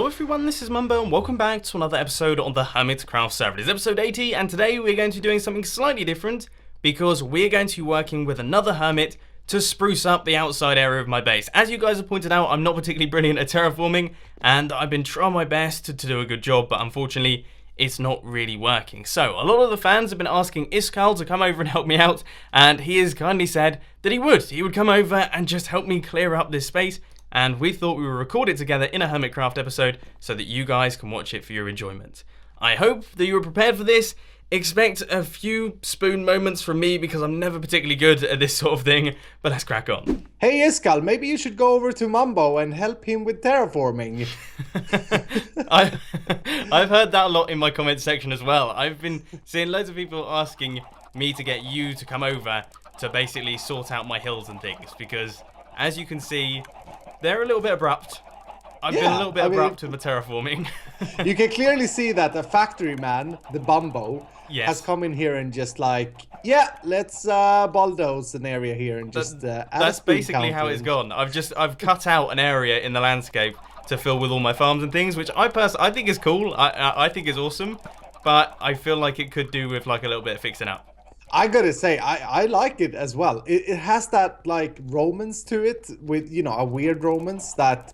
everyone, this is Mumbo and welcome back to another episode on the Hermitcraft server. It is episode 80 and today we're going to be doing something slightly different because we're going to be working with another hermit to spruce up the outside area of my base. As you guys have pointed out, I'm not particularly brilliant at terraforming and I've been trying my best to do a good job, but unfortunately it's not really working. So a lot of the fans have been asking Iskal to come over and help me out, and he has kindly said that he would come over and just help me clear up this space. And we thought we would record it together in a Hermitcraft episode so that you guys can watch it for your enjoyment. I hope that you are prepared for this. Expect a few spoon moments from me because I'm never particularly good at this sort of thing, but let's crack on. Hey Iskal, maybe you should go over to Mumbo and help him with terraforming. I've heard that a lot in my comment section as well. I've been seeing loads of people asking me to get you to come over to basically sort out my hills and things because, as you can see, they're a little bit abrupt. I've been a little bit abrupt with the terraforming. You can clearly see that the factory man, the Bumbo, yes, has come in here and just like, yeah, let's bulldoze an area here and just that's basically how it's gone. I've cut out an area in the landscape to fill with all my farms and things, which I think is cool. I think is awesome, but I feel like it could do with like a little bit of fixing up. I gotta say, I like it as well. It has that like romance to it, with, you know, a weird romance that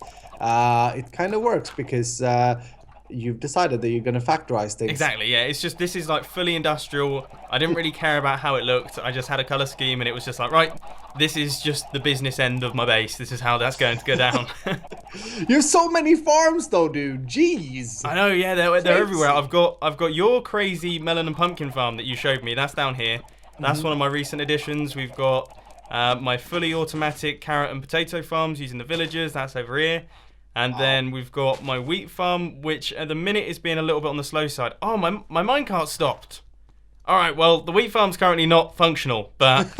it kind of works because you've decided that you're gonna factorize things. Exactly, yeah. It's just, this is like fully industrial. I didn't really care about how it looked. I just had a color scheme and it was just like, right, this is just the business end of my base. This is how that's going to go down. You have so many farms though, dude. Jeez. I know, yeah, they're everywhere. I've got your crazy melon and pumpkin farm that you showed me. That's down here. That's one of my recent additions. We've got my fully automatic carrot and potato farms using the villagers. That's over here. And then we've got my wheat farm, which at the minute is being a little bit on the slow side. Oh, my minecart stopped. All right, well, the wheat farm's currently not functional, but...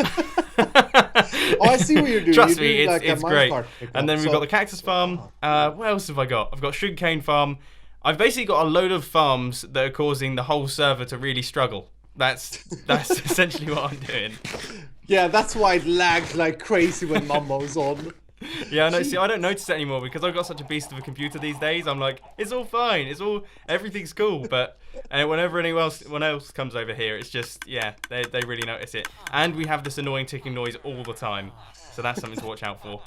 Oh, I see what you're doing. Trust me, doing it's great. And then we've got the cactus farm. What else have I got? I've got sugarcane farm. I've basically got a load of farms that are causing the whole server to really struggle. That's essentially what I'm doing. Yeah, that's why it lags like crazy when Mumbo's on. Yeah, no, see, I don't notice it anymore because I've got such a beast of a computer these days. I'm like, it's all fine, everything's cool. But whenever anyone else comes over here, it's just, yeah, they really notice it. And we have this annoying ticking noise all the time, so that's something to watch out for.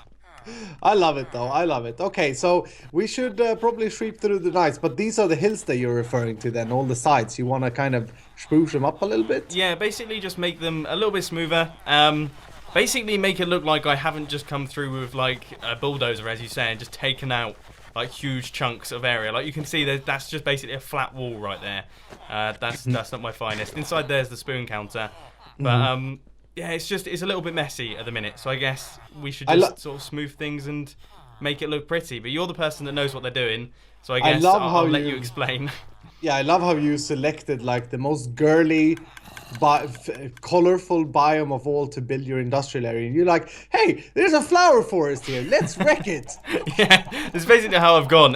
I love it though. I love it. Okay, so we should probably sweep through the nights, but these are the hills that you're referring to then, all the sides. You want to kind of spruce them up a little bit? Yeah, basically just make them a little bit smoother. Basically make it look like I haven't just come through with like a bulldozer, as you say, and just taken out like huge chunks of area. Like you can see, that's just basically a flat wall right there. That's not my finest. Inside there's the spoon counter, but yeah, it's a little bit messy at the minute. So I guess we should just sort of smooth things and make it look pretty. But you're the person that knows what they're doing, so I guess I'll let you explain. Yeah, I love how you selected like the most girly, colorful biome of all to build your industrial area. And you're like, hey, there's a flower forest here. Let's wreck it. Yeah, that's basically how I've gone.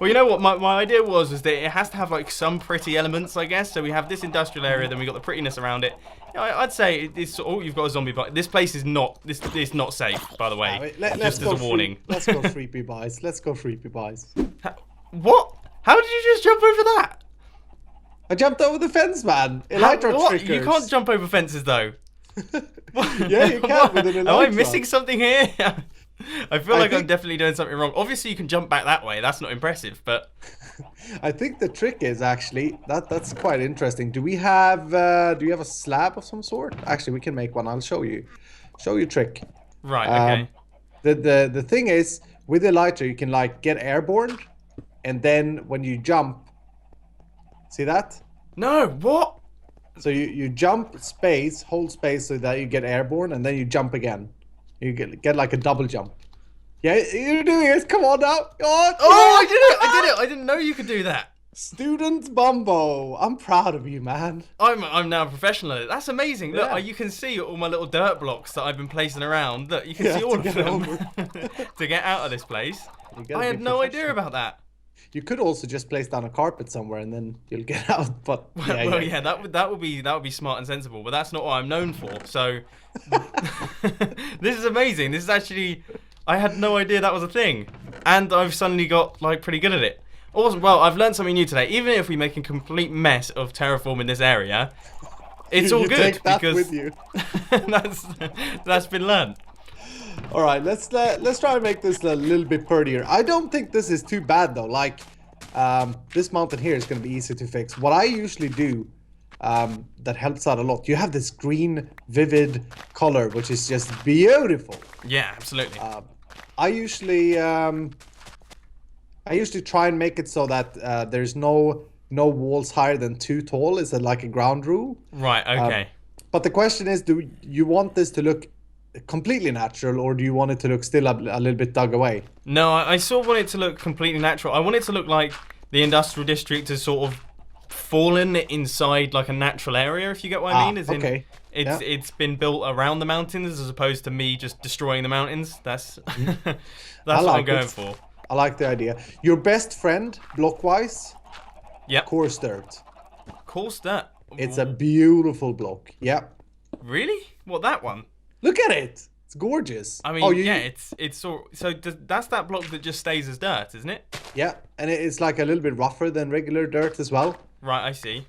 Well, you know what? My idea was that it has to have like some pretty elements, I guess. So we have this industrial area, then we got the prettiness around it. You know, I'd say it's. Oh, you've got a zombie bite. This place is not. This is not safe, by the way. Just as a warning. Let's go creepy buys. Let's go creepy buys. What? How did you just jump over that? I jumped over the fence, man. Elytra triggers. You can't jump over fences, though. Yeah, you can with an Elytra. Am I missing something here? I feel like I'm definitely doing something wrong. Obviously, you can jump back that way. That's not impressive, but... I think the trick is actually... That's quite interesting. Do you have a slab of some sort? Actually, we can make one. I'll show you. Show you a trick. Right, okay. The thing is, with the Elytra, you can like get airborne, and then when you jump... See that? No, what? So you jump space, hold space so that you get airborne, and then you jump again. You get like a double jump. Yeah, you're doing it. Come on now. Oh, I did it. I didn't know you could do that. Student Bumbo. I'm proud of you, man. I'm now a professional at it. That's amazing. Look, Yeah. you can see all my little dirt blocks that I've been placing around. Look, you can see all of them to get out of this place. I had no idea about that. You could also just place down a carpet somewhere and then you'll get out. But yeah, that would be smart and sensible. But that's not what I'm known for. So this is amazing. This is actually, I had no idea that was a thing, and I've suddenly got like pretty good at it. Awesome. Well, I've learned something new today. Even if we make a complete mess of terraform in this area, it's all you good take that because with you. that's been learned. All right, let's try and make this a little bit prettier. I don't think this is too bad though. Like, this mountain here is going to be easy to fix. What I usually do, that helps out a lot. You have this green, vivid color, which is just beautiful. Yeah, absolutely. I usually try and make it so that there's no walls higher than 2 tall. Is it like a ground rule? Right. Okay. But the question is, do you want this to look completely natural, or do you want it to look still a little bit dug away? No, I sort of want it to look completely natural. I want it to look like the industrial district has sort of fallen inside like a natural area, if you get what I mean. As in, okay. It's been built around the mountains as opposed to me just destroying the mountains. That's that's what I'm going for. I like the idea. Your best friend, block-wise? Yep. Coarse dirt. Coarse dirt. It's a beautiful block. Yep. Really? What, that one? Look at it. It's gorgeous. I mean, yeah, it's so that's that block that just stays as dirt, isn't it? Yeah, and it's like a little bit rougher than regular dirt as well. Right, I see.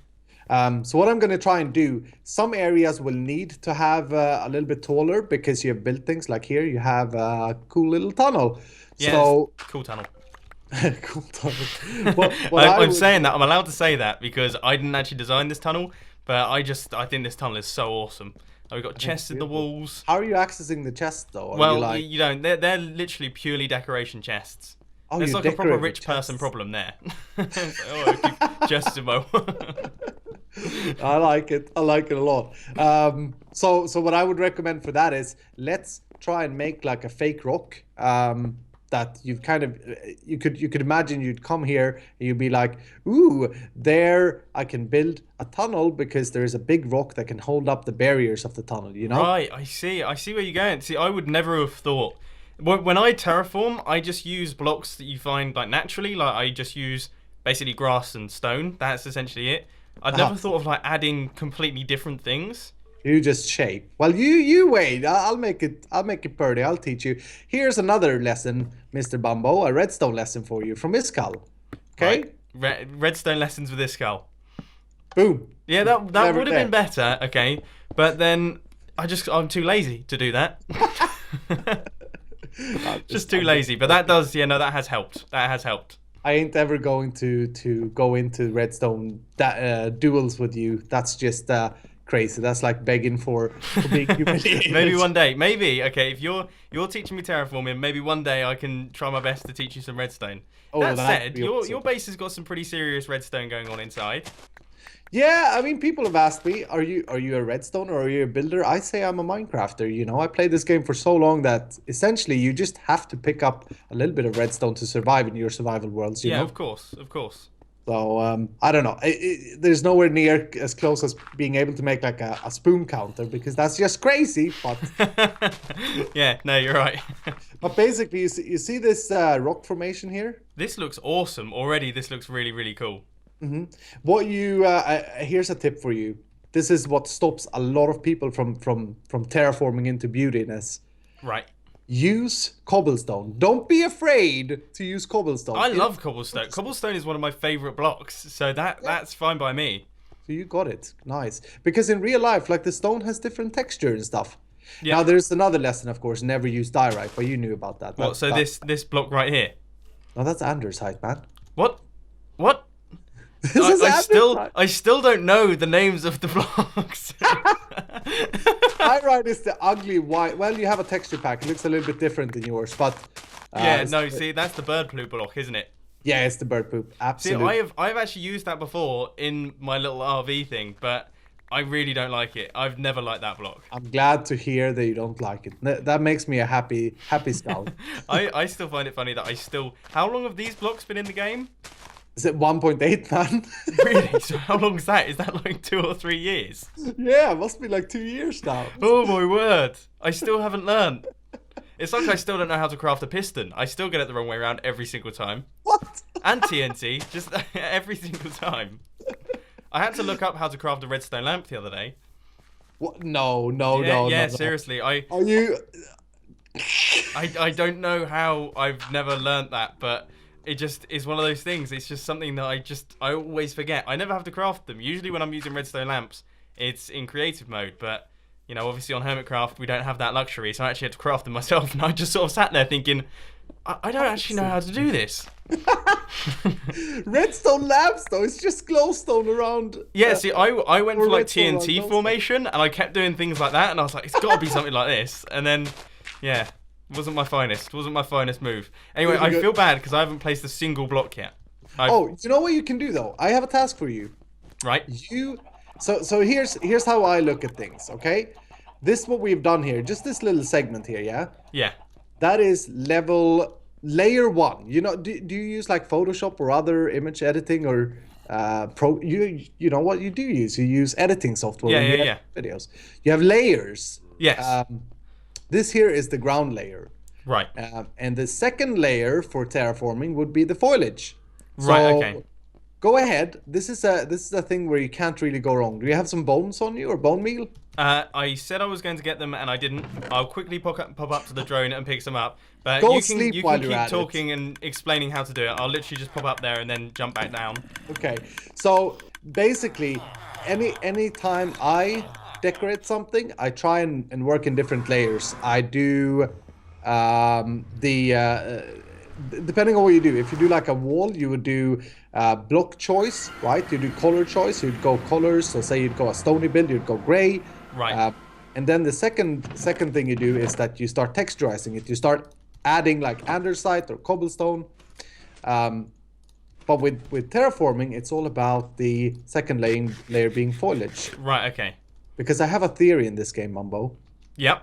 So what I'm going to try and do, some areas will need to have a little bit taller because you have built things like here. You have a cool little tunnel. Yeah, so cool tunnel. cool tunnel. I'm saying that. I'm allowed to say that because I didn't actually design this tunnel, but I think this tunnel is so awesome. We've got chests in the walls. How are you accessing the chests though? Well, you don't. They're literally purely decoration chests. Oh, it's like a proper rich person problem there. I keep chests in my wall. I like it. I like it a lot. So what I would recommend for that is let's try and make like a fake rock. That you've kind of you could imagine you'd come here and you'd be like, ooh, there I can build a tunnel because there is a big rock that can hold up the barriers of the tunnel, you know? Right, I see where you're going. See, I would never have thought. When I terraform, I just use blocks that you find like naturally. Like I just use basically grass and stone. That's essentially it. I'd never thought of like adding completely different things. You just shape. Well, you wait. I'll make it pretty. I'll teach you. Here's another lesson, Mr. Bumbo. A redstone lesson for you from Iskal. Okay. Right. Redstone lessons with Iskal. Boom. Yeah, that would have been better. Okay, but then I'm too lazy to do that. Just too lazy. But that does. Yeah, no, that has helped. That has helped. I ain't ever going to go into redstone duels with you. That's just crazy. That's like begging for being humiliated. Maybe one day. Maybe. Okay, if you're teaching me terraforming, maybe one day I can try my best to teach you some redstone. Oh, that said, your base has got some pretty serious redstone going on inside. Yeah, I mean, people have asked me, are you a redstone or are you a builder? I say I'm a Minecrafter. You know, I played this game for so long that essentially you just have to pick up a little bit of redstone to survive in your survival worlds. You know? Of course. So I don't know. There's nowhere near as close as being able to make like a spoon counter because that's just crazy. But yeah, no, you're right. But basically, you see this rock formation here. This looks awesome already. This looks really, really cool. Mm-hmm. What you here's a tip for you. This is what stops a lot of people from terraforming into beautiness. Right. Use cobblestone. Don't be afraid to use cobblestone. I love cobblestone. Cobblestone is one of my favorite blocks, so that's fine by me. So you got it. Nice. Because in real life, like the stone has different texture and stuff. Yeah. Now there's another lesson, of course. Never use diorite, but you knew about that. What? So this block right here? No, that's andesite, man. What? I still don't know the names of the blocks. Diorite is the ugly white. Well, you have a texture pack. It looks a little bit different than yours, but see, that's the bird poop block, isn't it? Yeah, it's the bird poop. Absolutely. See, I've actually used that before in my little RV thing, but I really don't like it. I've never liked that block. I'm glad to hear that you don't like it. That makes me a happy scout. I still find it funny that how long have these blocks been in the game? Is it 1.8, man? Really? So how long is that? Is that like 2 or 3 years? Yeah, it must be like 2 years now. Oh my word. I still haven't learned. It's like I still don't know how to craft a piston. I still get it the wrong way around every single time. What? And TNT, just every single time. I had to look up how to craft a redstone lamp the other day. What? No. Yeah, seriously. Are you... I don't know how I've never learnt that, but it just is one of those things. It's just something that I always forget. I never have to craft them. Usually when I'm using redstone lamps, it's in creative mode, but you know, obviously on Hermitcraft we don't have that luxury, so I actually had to craft them myself, and I just sort of sat there thinking, I don't actually know how to do this. Redstone lamps, though, it's just glowstone around. Yeah, see, I went for like redstone TNT formation, and I kept doing things like that, and I was like, it's got to be something like this. And then, yeah, wasn't my finest move. Anyway, I feel bad because I haven't placed a single block yet. Oh, you know what you can do though? I have a task for you. Right. So here's how I look at things. Okay, this is what we've done here. Just this little segment here. Yeah. Yeah. That is layer 1. You know, do you use like Photoshop or other image editing or you know what you do use? You use editing software. Yeah. Videos. You have layers. Yes. This here is the ground layer. Right. And the second layer for terraforming would be the foliage. Right. Okay. Go ahead. This is a thing where you can't really go wrong. Do you have some bones on you or bone meal? I said I was going to get them and I didn't. I'll quickly pop up to the drone and pick some up. But Go you sleep can while keep you're at talking and explaining how to do it. I'll literally just pop up there and then jump back down. Okay. So basically, any time I decorate something, I try and work in different layers. I do depending on what you do. If you do like a wall, you would do block choice, right? You do color choice. You'd go colors. So say you'd go a stony build, you'd go gray. Right. And then the second thing you do is that you start texturizing it. You start adding like andesite or cobblestone. But with terraforming, it's all about the second layer being foliage. Right. Okay. Because I have a theory in this game, Mumbo. Yep.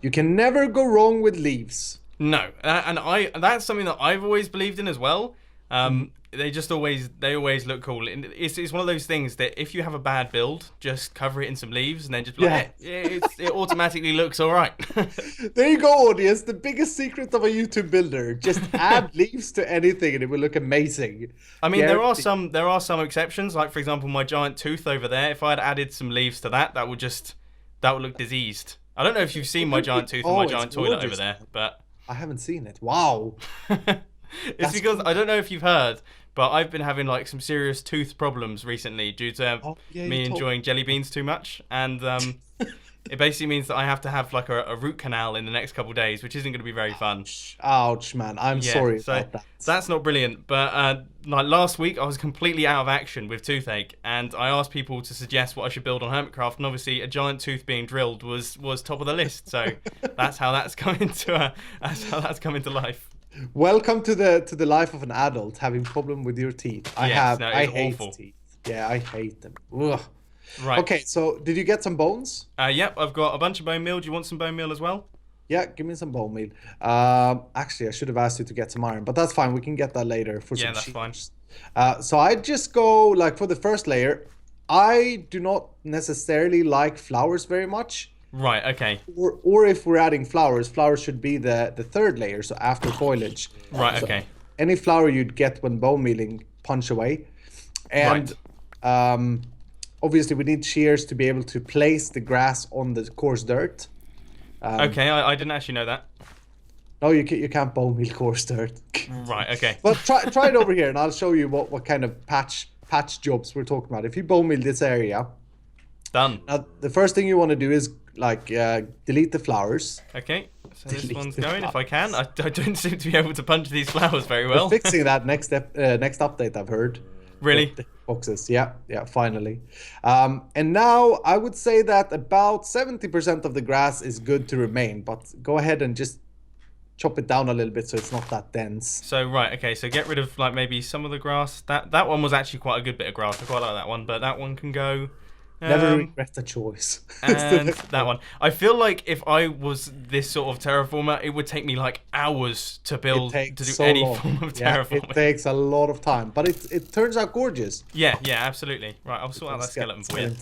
You can never go wrong with leaves. No, and that's something that I've always believed in as well. They always look cool. It's one of those things that if you have a bad build, just cover it in some leaves and then just be like, it automatically looks all right. There you go, audience. The biggest secret of a YouTube builder: just add leaves to anything and it will look amazing. I mean, there are some exceptions. Like for example, my giant tooth over there. If I had added some leaves to that, that would look diseased. I don't know if you've seen my giant tooth and my giant toilet over there, but I haven't seen it. Wow. It's because I don't know if you've heard, but I've been having like some serious tooth problems recently due to me enjoying jelly beans too much, and it basically means that I have to have like a root canal in the next couple of days, which isn't going to be very fun. Ouch, man. I'm sorry about that. That's not brilliant, but like last week I was completely out of action with toothache, and I asked people to suggest what I should build on Hermitcraft, and obviously a giant tooth being drilled was top of the list. So that's how that's come into life. Welcome to the life of an adult having problem with your teeth. I hate awful. teeth. Yeah, I hate them. Ugh. Right. Okay, so did you get some bones? Yep, I've got a bunch of bone meal. Do you want some bone meal as well? Yeah, give me some bone meal. Actually, I should have asked you to get some iron, but that's fine. We can get that later for some that's fine. So I just go like for the first layer. I do not necessarily like flowers very much. Right. Okay. Or if we're adding flowers should be the third layer, so after foliage. Right. So okay. Any flower you'd get when bone mealing, punch away, and obviously we need shears to be able to place the grass on the coarse dirt. Okay, I didn't actually know that. No, you can't bone meal coarse dirt. Right. Okay. But try it over here, and I'll show you what kind of patch jobs we're talking about. If you bone meal this area, done. Now the first thing you want to do is like delete the flowers. Okay, so this one's going. If I can, I don't seem to be able to punch these flowers very well. We're fixing that next update, I've heard. Really? The boxes, yeah, finally. And now I would say that about 70% of the grass is good to remain, but go ahead and just chop it down a little bit so it's not that dense. So right, okay, so get rid of like maybe some of the grass. That one was actually quite a good bit of grass. I quite like that one, but that one can go. Never regret the choice. And that one. I feel like if I was this sort of terraformer, it would take me like hours to build to do any form of terraforming. It takes a lot of time, but it turns out gorgeous. Yeah, absolutely. Right, I'll sort out that skeleton for you.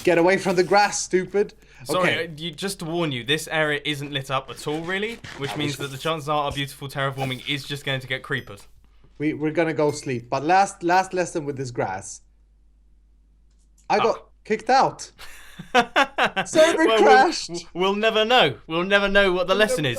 Get away from the grass, stupid. Sorry, okay. Just to warn you, this area isn't lit up at all, really, which means that the chances are our beautiful terraforming is just going to get creepered. We're gonna go sleep. But last lesson with this grass. I got kicked out. Server crashed. We'll never know. We'll never know what the lesson is.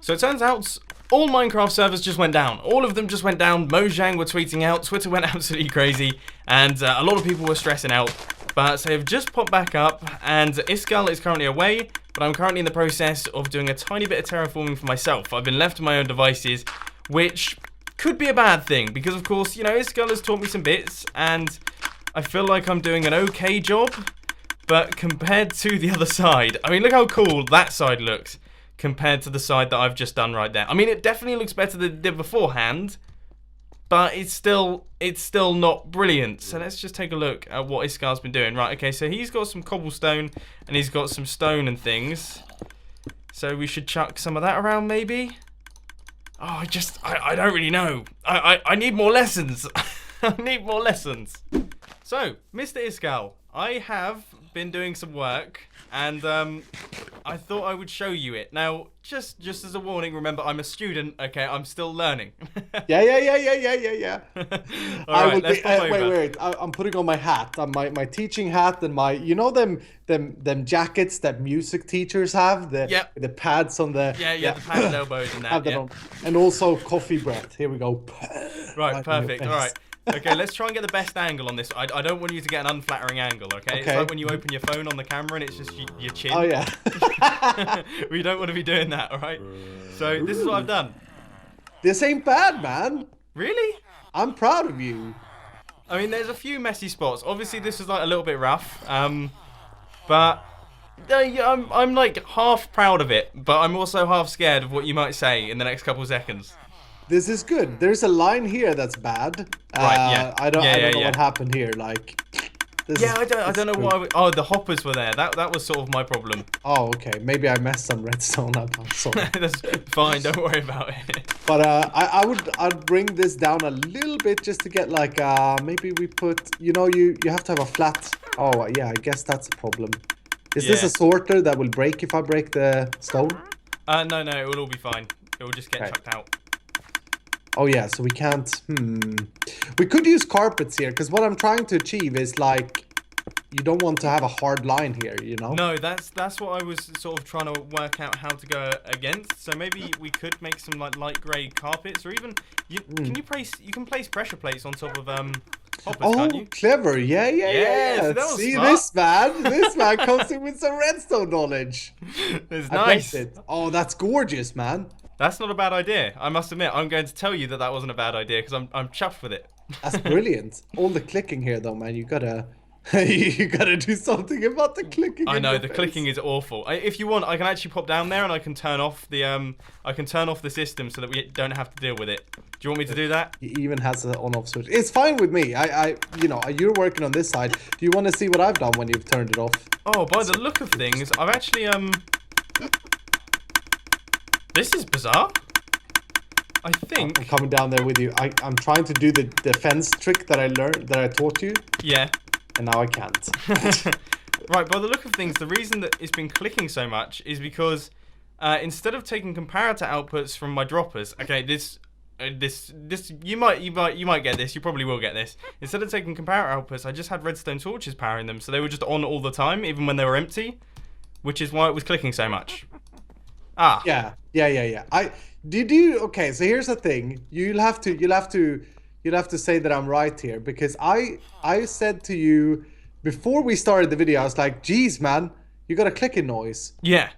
So it turns out all Minecraft servers just went down. All of them just went down. Mojang were tweeting out. Twitter went absolutely crazy. And a lot of people were stressing out. But so they've just popped back up. And Iskall is currently away. But I'm currently in the process of doing a tiny bit of terraforming for myself. I've been left to my own devices, which could be a bad thing. Because, of course, you know, Iskall has taught me some bits. And I feel like I'm doing an okay job. But compared to the other side, I mean, look how cool that side looks compared to the side that I've just done right there. I mean, it definitely looks better than it did beforehand, but it's still not brilliant. So let's just take a look at what Iskall's been doing. Right, okay, so he's got some cobblestone and he's got some stone and things. So we should chuck some of that around maybe. Oh, I don't really know. I need more lessons. I need more lessons. So, Mr. Iskall, I have been doing some work, and I thought I would show you it. Now, just as a warning, remember, I'm a student, okay? I'm still learning. Yeah. All right, let's pop over. Wait. I'm putting on my hat. My teaching hat and my, you know them jackets that music teachers have? The pads on the... Yeah, the padded elbows and that, have that on. And also coffee breath. Here we go. Right, perfect. All right. Okay, let's try and get the best angle on this. I don't want you to get an unflattering angle, okay? It's like when you open your phone on the camera and it's just your chin. Oh, yeah. We don't want to be doing that, all right? So this is what I've done. This ain't bad, man. Really? I'm proud of you. I mean, there's a few messy spots. Obviously, this is like a little bit rough, but I'm like half proud of it, but I'm also half scared of what you might say in the next couple seconds. This is good. There's a line here that's bad. Right, yeah. I don't know what happened here. Like, I don't know why. Oh, the hoppers were there. That was sort of my problem. Oh, okay. Maybe I messed some redstone up. I'm sorry. That's fine. Don't worry about it. But I'd bring this down a little bit just to get like maybe we put, you know, you have to have a flat. Oh yeah, I guess that's a problem. Is this a sorter that will break if I break the stone? No, it will all be fine. It will just get chucked out. Oh yeah, so we can't. We could use carpets here, because what I'm trying to achieve is like, you don't want to have a hard line here, you know? No, that's what I was sort of trying to work out how to go against. So maybe we could make some like light grey carpets, or even you can place pressure plates on top of hoppers, can't you? Clever! Yeah. So that was See, smart. this man comes in with some redstone knowledge. It's nice. Oh, that's gorgeous, man. That's not a bad idea. I must admit, I'm going to tell you that wasn't a bad idea because I'm chuffed with it. That's brilliant. All the clicking here, though, man. You gotta do something about the clicking. I know the clicking is awful. If you want, I can actually pop down there and I can turn off the system so that we don't have to deal with it. Do you want me to do that? He even has an on-off switch. It's fine with me. You know, you're working on this side. Do you want to see what I've done when you've turned it off? Oh, by the look of things, I've actually This is bizarre. I think I'm coming down there with you. I'm trying to do the defense trick that I taught you. Yeah. And now I can't. Right, by the look of things, the reason that it's been clicking so much is because instead of taking comparator outputs from my droppers, okay, this you might get this. You probably will get this. Instead of taking comparator outputs, I just had redstone torches powering them, so they were just on all the time, even when they were empty, which is why it was clicking so much. Ah. Yeah. Okay, so here's the thing. You'll have to say that I'm right here, because I said to you before we started the video, I was like, geez, man, you got a clicking noise. Yeah.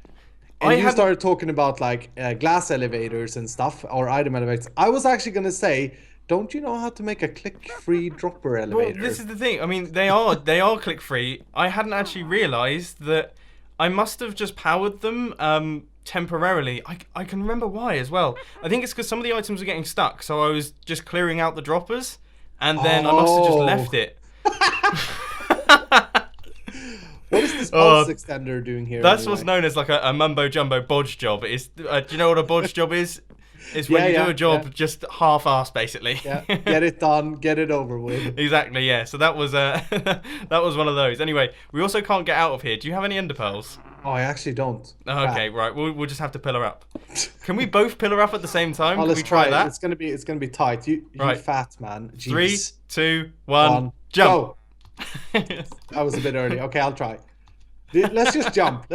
And you started talking about like glass elevators and stuff, or item elevators. I was actually gonna say, don't you know how to make a click-free dropper elevator? Well, this is the thing. I mean, they are click-free. I hadn't actually realized that I must have just powered them temporarily. I can remember why as well. I think it's because some of the items were getting stuck, so I was just clearing out the droppers, and then I must have just left it. What is this pulse extender doing here? That's what's known as like a mumbo jumbo bodge job. It's do you know what a bodge job is? It's when you do a job just half-assed, basically. Yeah, get it done, get it over with. Exactly, yeah. So that was that was one of those. Anyway, we also can't get out of here. Do you have any ender pearls? Oh, I actually don't. Okay, right. We'll just have to pillar up. Can we both pillar up at the same time? Oh, Can let's we try that? It's gonna be tight. You fat man. Jeez. 3, 2, 1, jump. That was a bit early. Okay, I'll try. Let's just jump.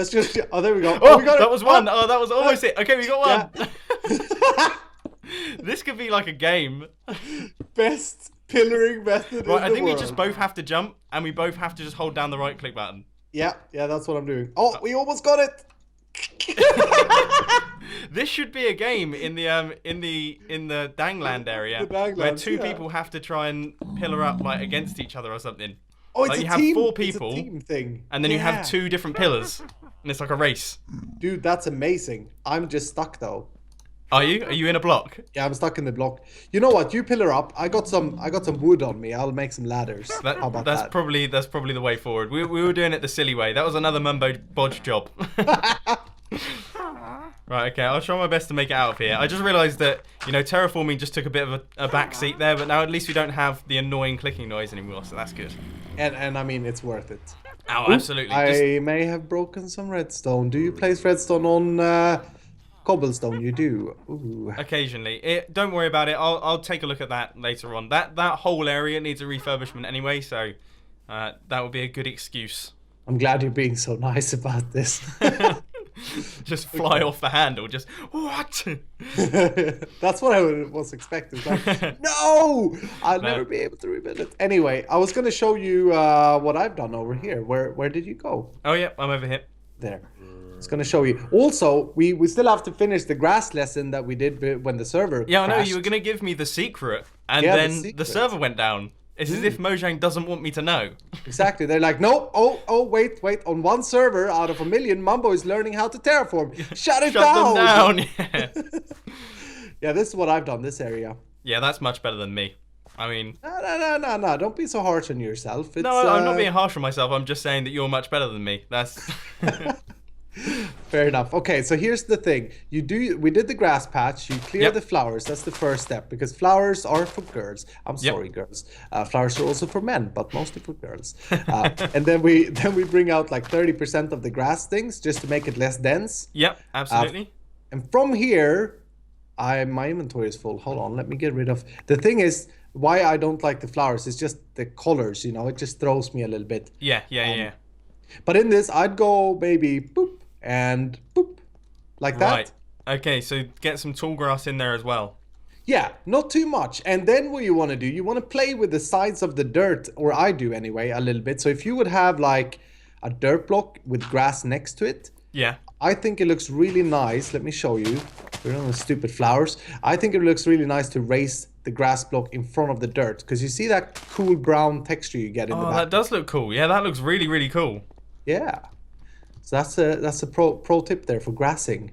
Oh, there we go. Oh, we got that was one. Oh, that was almost it. Okay, we got one. Yeah. This could be like a game. Best pillaring method Right, in I the think world. we just both have to jump, and we both have to just hold down the right click button. Yeah, that's what I'm doing. Oh, we almost got it. This should be a game in the Dangland area, The Danglands, where two yeah. people have to try and pillar up like against each other or something. Oh, it's Like a you have team. 4 people, It's a team thing. and then you Yeah. have 2 different pillars, and it's like a race. Dude, that's amazing. I'm just stuck though. Are you? Are you in a block? Yeah, I'm stuck in the block. You know what? You pillar up. I got some wood on me. I'll make some ladders. How about That's that? probably the way forward. We were doing it the silly way. That was another Mumbo bodge job. Right, okay, I'll try my best to make it out of here. I just realised that, terraforming just took a bit of a back seat there, but now at least we don't have the annoying clicking noise anymore, so that's good. And I mean, it's worth it. Oh, absolutely. I may have broken some redstone. Do you place redstone on cobblestone? You do. Ooh. Occasionally. Don't worry about it. I'll take a look at that later on. That whole area needs a refurbishment anyway, so that would be a good excuse. I'm glad you're being so nice about this. Just fly off the handle. Just what? That's what I was expecting. Like, no, I'll never be able to rebuild it. Anyway, I was going to show you what I've done over here. Where did you go? Oh yeah, I'm over here. There. I was going to show you. Also, we still have to finish the grass lesson that we did when the server Yeah, I know. crashed. You were going to give me the secret, and Yeah, the then the secret. server went down. It's as if Mojang doesn't want me to know. Exactly. They're like, no, wait. On one server out of 1 million, Mumbo is learning how to terraform. Shut it down. Shut them down. Yeah. Yeah, this is what I've done, this area. Yeah, that's much better than me. I mean, No. Don't be so harsh on yourself. It's, no, I'm not being harsh on myself. I'm just saying that you're much better than me. That's Fair enough. Okay, so here's the thing. We did the grass patch. You clear Yep. the flowers. That's the first step because flowers are for girls. I'm Yep. sorry, girls. Flowers are also for men, but mostly for girls. And then we bring out like 30% of the grass things just to make it less dense. Yep, absolutely. And from here, my inventory is full. Hold on, let me get rid of. The thing is, why I don't like the flowers is just the colors. It just throws me a little bit. Yeah. But in this, I'd go maybe boop and boop, like that. Right. Okay, so get some tall grass in there as well. Yeah, not too much. And then what you want to do, you want to play with the sides of the dirt, or I do anyway, a little bit. So if you would have like a dirt block with grass next to it, Yeah. I think it looks really nice. Let me show you. We're on the stupid flowers. I think it looks really nice to raise the grass block in front of the dirt because you see that cool brown texture you get in the Oh, back. that does look cool. Yeah, that looks really, really cool. Yeah. So that's a pro tip there for grassing.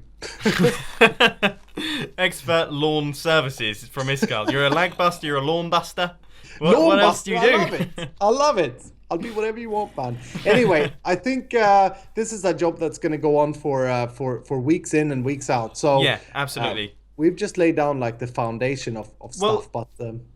Expert lawn services from Iskal. You're a lag buster, you're a lawn buster. What Lawn else do you do? I love it. I love it. I'll be whatever you want, man. Anyway, I think this is a job that's going to go on for weeks in and weeks out. So Yeah, absolutely. we've just laid down like the foundation of Well, stuff. But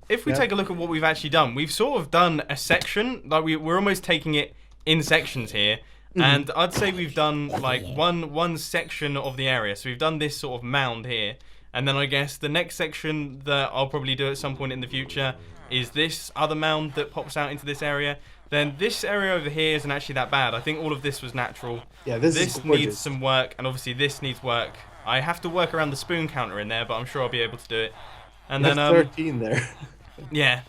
If we yeah. take a look at what we've actually done, we've sort of done a section, like we're almost taking it in sections here. And I'd say we've done like one section of the area. So we've done this sort of mound here. And then I guess the next section that I'll probably do at some point in the future is this other mound that pops out into this area. Then this area over here isn't actually that bad. I think all of this was natural. Yeah, this is gorgeous. needs some work, and obviously this needs work. I have to work around the spoon counter in there, but I'm sure I'll be able to do it. And there's then 13 there. yeah.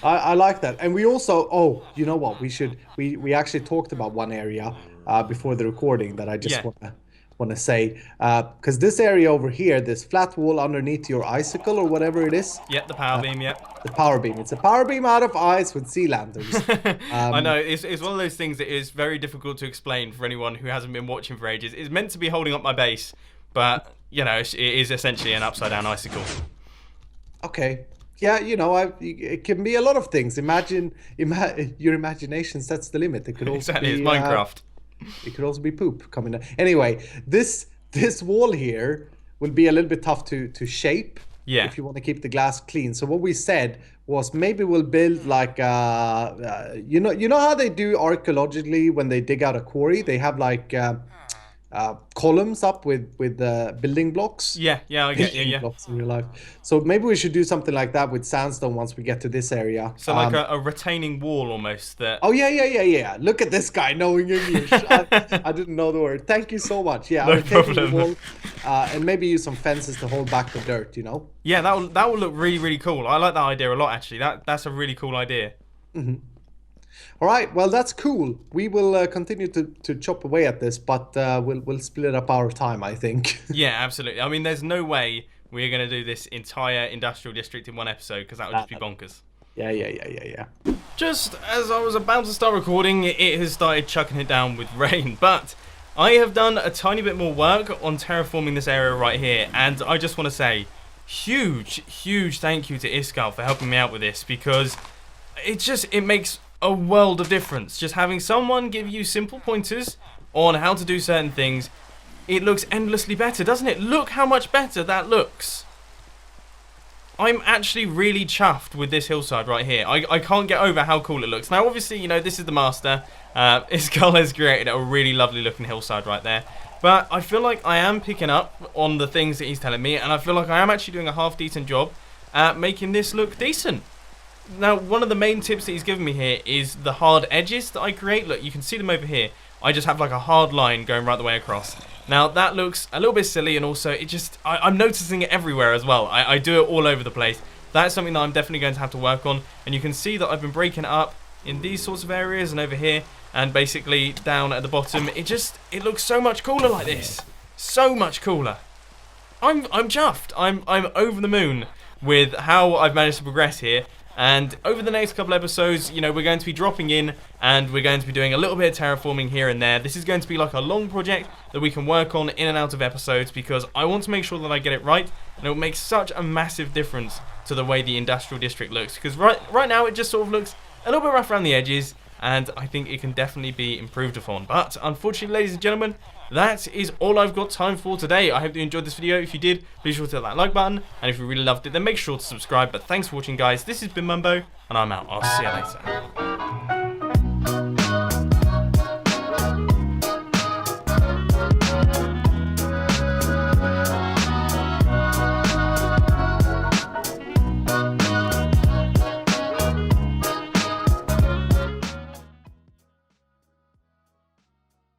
I like that. And we also, you know what? We actually talked about one area before the recording that I just want to say. Because this area over here, this flat wall underneath your icicle or whatever it is. Yep, the power beam, yep. The power beam. It's a power beam out of ice with sea lanterns. I know, it's one of those things that is very difficult to explain for anyone who hasn't been watching for ages. It's meant to be holding up my base, but, it is essentially an upside-down icicle. Okay. Yeah, it can be a lot of things. Imagine your imagination sets the limit. It could also Exactly, be it's Minecraft. It could also be poop coming down. Anyway, this wall here will be a little bit tough to shape. Yeah. If you want to keep the glass clean. So what we said was maybe we'll build like you know how they do archaeologically when they dig out a quarry, they have like columns up with building blocks. Yeah, I get you. Building Yeah. blocks in real life. So maybe we should do something like that with sandstone once we get to this area. So like a retaining wall almost that. Oh yeah. Look at this guy knowing English. I didn't know the word. Thank you so much. Yeah, No I would take the problem. wall, and maybe use some fences to hold back the dirt. You know. Yeah, that will look really cool. I like that idea a lot actually. That's a really cool idea. All right. Well, that's cool. We will continue to chop away at this, but we'll split up our time, I think. Yeah, absolutely. I mean, there's no way we're going to do this entire industrial district in one episode because that would just be bonkers. Yeah. Just as I was about to start recording, it has started chucking it down with rain, but I have done a tiny bit more work on terraforming this area right here, and I just want to say huge thank you to Iskal for helping me out with this, because it makes a world of difference. Just having someone give you simple pointers on how to do certain things, it looks endlessly better, doesn't it? Look how much better that looks. I'm actually really chuffed with this hillside right here. I can't get over how cool it looks. Now, obviously, you know, this is the master. Iskal has created a really lovely looking hillside right there. But I feel like I am picking up on the things that he's telling me, and I feel like I am actually doing a half decent job at making this look decent. Now, one of the main tips that he's given me here is the hard edges that I create. Look, you can see them over here. I just have like a hard line going right the way across. Now, that looks a little bit silly, and also I'm noticing it everywhere as well. I do it all over the place. That's something that I'm definitely going to have to work on. And you can see that I've been breaking it up in these sorts of areas and over here, and basically down at the bottom. It looks so much cooler like this. So much cooler. I'm chuffed. I'm over the moon with how I've managed to progress here. And over the next couple episodes, you know, we're going to be dropping in and we're going to be doing a little bit of terraforming here and there. This is going to be like a long project that we can work on in and out of episodes, because I want to make sure that I get it right, and it will make such a massive difference to the way the industrial district looks. Because right now it just sort of looks a little bit rough around the edges, and I think it can definitely be improved upon. But unfortunately, ladies and gentlemen, that is all I've got time for today. I hope you enjoyed this video. If you did, please sure to hit that like button, and if you really loved it, then make sure to subscribe. But thanks for watching, guys. This has been Mumbo, and I'm out. I'll see you later.